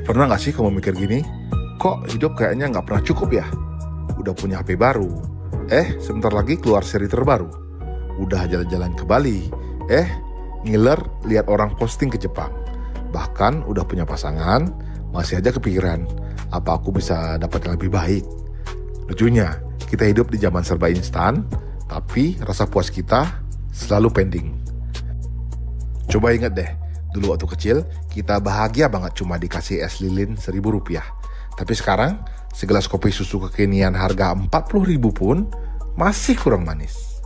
Pernah gak sih kamu mikir gini? Kok hidup kayaknya gak pernah cukup ya? Udah punya HP baru, sebentar lagi keluar seri terbaru. Udah jalan-jalan ke Bali, ngiler lihat orang posting ke Jepang. Bahkan udah punya pasangan, masih aja kepikiran, apa aku bisa dapat yang lebih baik? Lucunya, kita hidup di zaman serba instan, tapi rasa puas kita selalu pending. Coba ingat deh, dulu waktu kecil, kita bahagia banget cuma dikasih es lilin Rp1.000. Tapi sekarang, segelas kopi susu kekinian harga Rp40.000 pun masih kurang manis.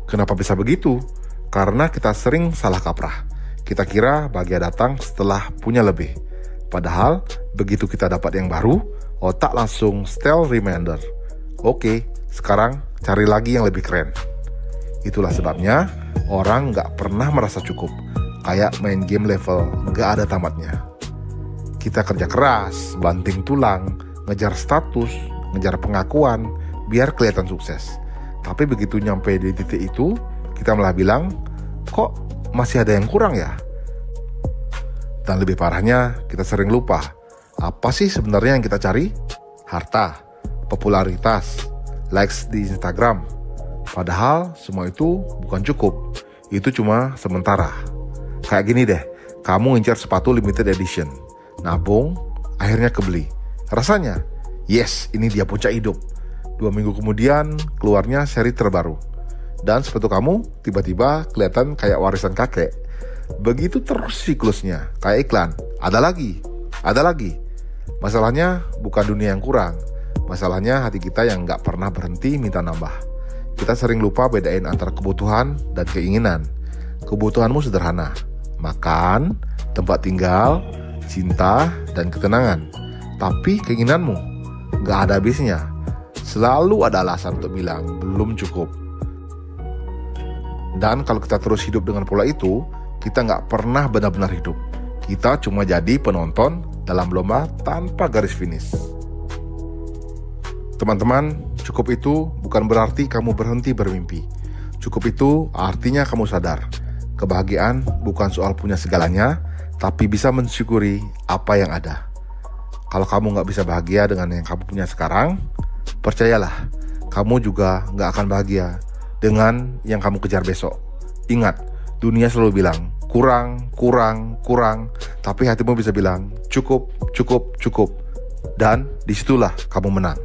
Kenapa bisa begitu? Karena kita sering salah kaprah. Kita kira bahagia datang setelah punya lebih. Padahal, begitu kita dapat yang baru, otak langsung stale reminder. Oke, sekarang cari lagi yang lebih keren. Itulah sebabnya, orang gak pernah merasa cukup. Kayak main game level gak ada tamatnya. Kita kerja keras, banting tulang, ngejar status, ngejar pengakuan, biar kelihatan sukses. Tapi begitu nyampe di titik itu, kita malah bilang, kok masih ada yang kurang ya? Dan lebih parahnya, kita sering lupa. Apa sih sebenarnya yang kita cari? Harta, popularitas, likes di Instagram. Padahal semua itu bukan cukup. Itu cuma sementara. Kayak gini deh, kamu ngincar sepatu limited edition. Nabung, akhirnya kebeli. Rasanya, yes, ini dia puncak hidup. 2 minggu kemudian, keluarnya seri terbaru. Dan sepatu kamu tiba-tiba kelihatan kayak warisan kakek. Begitu terus siklusnya, kayak iklan. Ada lagi. Masalahnya bukan dunia yang kurang. Masalahnya hati kita yang gak pernah berhenti minta nambah. Kita sering lupa bedain antara kebutuhan dan keinginan. Kebutuhanmu sederhana. Makan, tempat tinggal, cinta, dan ketenangan. Tapi keinginanmu gak ada habisnya. Selalu ada alasan untuk bilang belum cukup. Dan kalau kita terus hidup dengan pola itu, kita gak pernah benar-benar hidup. Kita cuma jadi penonton dalam lomba tanpa garis finish. Teman-teman, cukup itu bukan berarti kamu berhenti bermimpi. Cukup itu artinya kamu sadar. Kebahagiaan bukan soal punya segalanya, tapi bisa mensyukuri apa yang ada. Kalau kamu gak bisa bahagia dengan yang kamu punya sekarang, percayalah, kamu juga gak akan bahagia dengan yang kamu kejar besok. Ingat, dunia selalu bilang, kurang, tapi hatimu bisa bilang, cukup. Dan disitulah kamu menang.